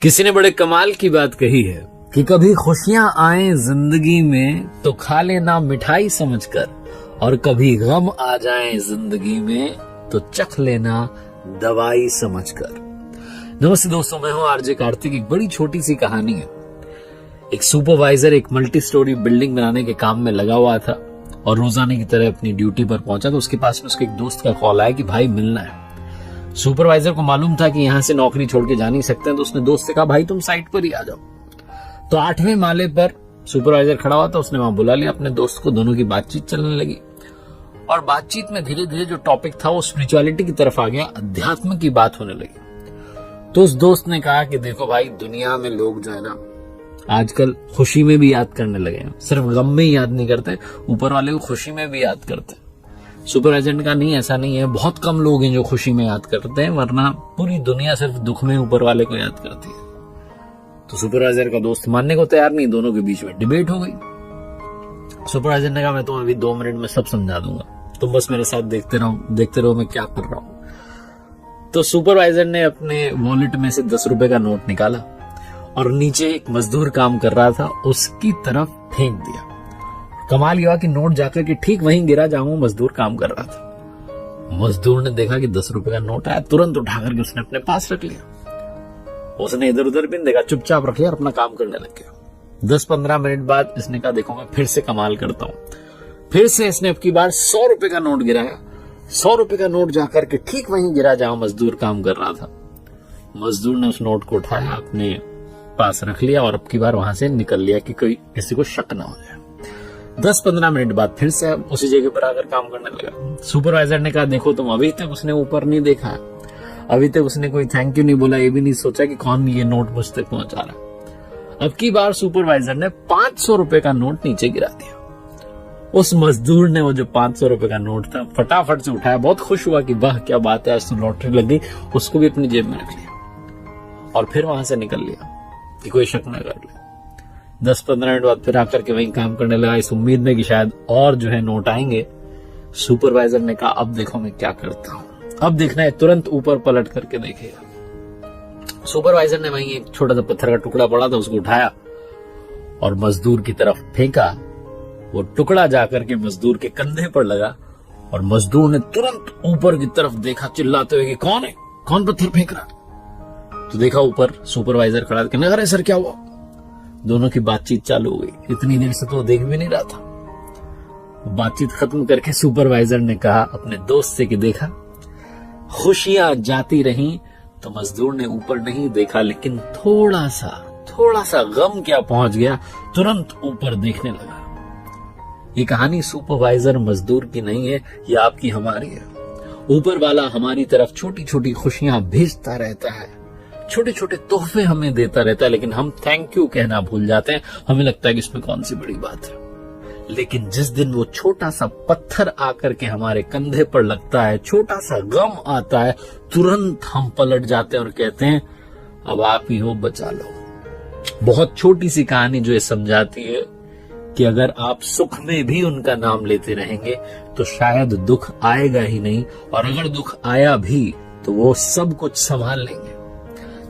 किसी ने बड़े कमाल की बात कही है कि कभी खुशियां आए जिंदगी में तो खा लेना मिठाई समझकर, और कभी गम आ जाए जिंदगी में तो चख लेना दवाई समझकर। नमस्ते दोस्तों, मैं हूं आरजे कार्तिक। एक बड़ी छोटी सी कहानी है। एक सुपरवाइजर एक मल्टी स्टोरी बिल्डिंग बनाने के काम में लगा हुआ था और रोजाने की तरह अपनी ड्यूटी पर पहुंचा तो उसके पास में उसके एक दोस्त का कॉल आया कि भाई मिलना है। सुपरवाइजर को मालूम था कि यहां से नौकरी छोड़ के जा नहीं सकते हैं, तो उसने दोस्त से कहा भाई तुम साइट पर ही आ जाओ। तो 8वें माले पर सुपरवाइजर खड़ा हुआ था, उसने वहां बुला लिया अपने दोस्त को। दोनों की बातचीत चलने लगी और बातचीत में धीरे धीरे जो टॉपिक था वो स्पिरिचुअलिटी की तरफ आ गया, अध्यात्म की बात होने लगी। तो उस दोस्त ने कहा कि देखो भाई, दुनिया में लोग जो है ना आजकल खुशी में भी याद करने लगे हैं, सिर्फ गम में ही याद नहीं करते, ऊपर वाले को खुशी में भी याद करते हैं। सुपरवाइजर ने कहा नहीं, ऐसा नहीं है, बहुत कम लोग हैं जो खुशी में याद करते हैं, वरना पूरी दुनिया सिर्फ दुख में ऊपर वाले को याद करती है। तो सुपरवाइजर का दोस्त मानने को तैयार नहीं, दोनों के बीच में डिबेट हो गई। सुपरवाइजर ने कहा मैं तुम्हें अभी 2 मिनट में सब समझा दूंगा, तुम बस मेरे साथ देखते रहो मैं क्या कर रहा हूं। तो सुपरवाइजर ने अपने वॉलेट में से 10 रुपए का नोट निकाला और नीचे एक मजदूर काम कर रहा था उसकी तरफ फेंक दिया। कमाल यह कि नोट जाकर के ठीक वहीं गिरा जहां वो मजदूर काम कर रहा था। मजदूर ने देखा कि 10 रुपए का नोट आया, तुरंत उठा करके उसने अपने पास रख लिया। उसने इधर उधर भी देखा, चुपचाप रख लिया और अपना काम करने लग गया। 10-15 मिनट बाद इसने कहा देखो मैं फिर से कमाल करता हूं। फिर से इसने अब की बार 100 रुपए का नोट गिराया। 100 रुपए का नोट जाकर के ठीक वहीं गिरा जहां मजदूर काम कर रहा था। मजदूर ने उस नोट को उठाया, अपने पास रख लिया और अब की बार वहां से निकल लिया कि कोई किसी को शक ना हो जाए। 10-15 मिनट बाद फिर से उसी जगह पर आकर काम करने लगा। सुपरवाइजर ने कहा देखो तुम, अभी तक उसने ऊपर नहीं देखा, अभी तक उसने कोई थैंक यू नहीं बोला, ये भी नहीं सोचा कि कौन ये नोट मुझ तक पहुंचा रहा। अब की बार सुपरवाइजर ने 500 रुपए का नोट नीचे गिरा दिया। उस मजदूर ने वो जो 500 रुपए का नोट था फटाफट से उठाया, बहुत खुश हुआ कि वाह क्या बात है, आज तो लॉटरी लग गई। उसको भी अपनी जेब में रख लिया और फिर वहां से निकल लिया कि कोई शक न कर ले। 10-15 मिनट बाद फिर आकर के वहीं काम करने लगा, इस उम्मीद में कि शायद और जो है नोट आएंगे। सुपरवाइजर ने कहा अब देखो मैं क्या करता हूं, अब देखना है, तुरंत ऊपर पलट करके देखेगा। सुपरवाइजर ने वहीं एक छोटा सा पत्थर का टुकड़ा पड़ा था, उसको उठाया और मजदूर की तरफ फेंका। वो टुकड़ा जाकर के मजदूर के कंधे पर लगा और मजदूर ने तुरंत ऊपर की तरफ देखा, चिल्लाते हुए कि कौन है, कौन पत्थर फेंक रहा। तो देखा ऊपर सुपरवाइजर खड़ा था, कहने अरे सर क्या हुआ। दोनों की बातचीत चालू हो गई। इतनी देर से तो देख भी नहीं रहा था। बातचीत खत्म करके सुपरवाइजर ने कहा अपने दोस्त से कि देखा, खुशियां जाती रहीं तो मजदूर ने ऊपर नहीं देखा, लेकिन थोड़ा सा गम क्या पहुंच गया, तुरंत ऊपर देखने लगा। ये कहानी सुपरवाइजर मजदूर की नहीं है, ये आपकी हमारी है। ऊपर वाला हमारी तरफ छोटी छोटी खुशियां भेजता रहता है, छोटे छोटे तोहफे हमें देता रहता है, लेकिन हम थैंक यू कहना भूल जाते हैं। हमें लगता है कि इसमें कौन सी बड़ी बात है। लेकिन जिस दिन वो छोटा सा पत्थर आकर के हमारे कंधे पर लगता है, छोटा सा गम आता है, तुरंत हम पलट जाते हैं और कहते हैं अब आप ही हो, बचा लो। बहुत छोटी सी कहानी जो ये समझाती है कि अगर आप सुख में भी उनका नाम लेते रहेंगे तो शायद दुख आएगा ही नहीं, और अगर दुख आया भी तो वो सब कुछ संभाल लेंगे।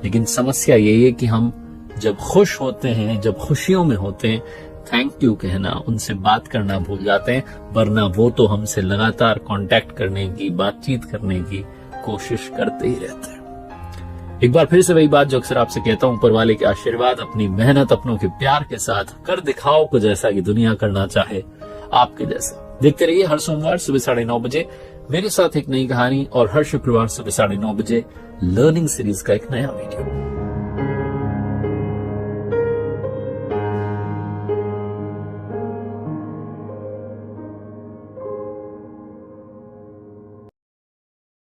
लेकिन समस्या यही है कि हम जब खुश होते हैं, जब खुशियों में होते हैं, थैंक यू कहना, उनसे बात करना भूल जाते हैं, वरना वो तो हमसे लगातार कांटेक्ट करने की, बातचीत करने की कोशिश करते ही रहते हैं। एक बार फिर से वही बात जो अक्सर आपसे कहता हूं, ऊपर वाले के आशीर्वाद, अपनी मेहनत, अपनों के प्यार के साथ कर दिखाओ कुछ ऐसा कि दुनिया करना चाहे आपके जैसा। देखते रहिए हर सोमवार सुबह 9:30 बजे मेरे साथ एक नई कहानी, और हर शुक्रवार सुबह 9:30 बजे लर्निंग सीरीज का एक नया वीडियो।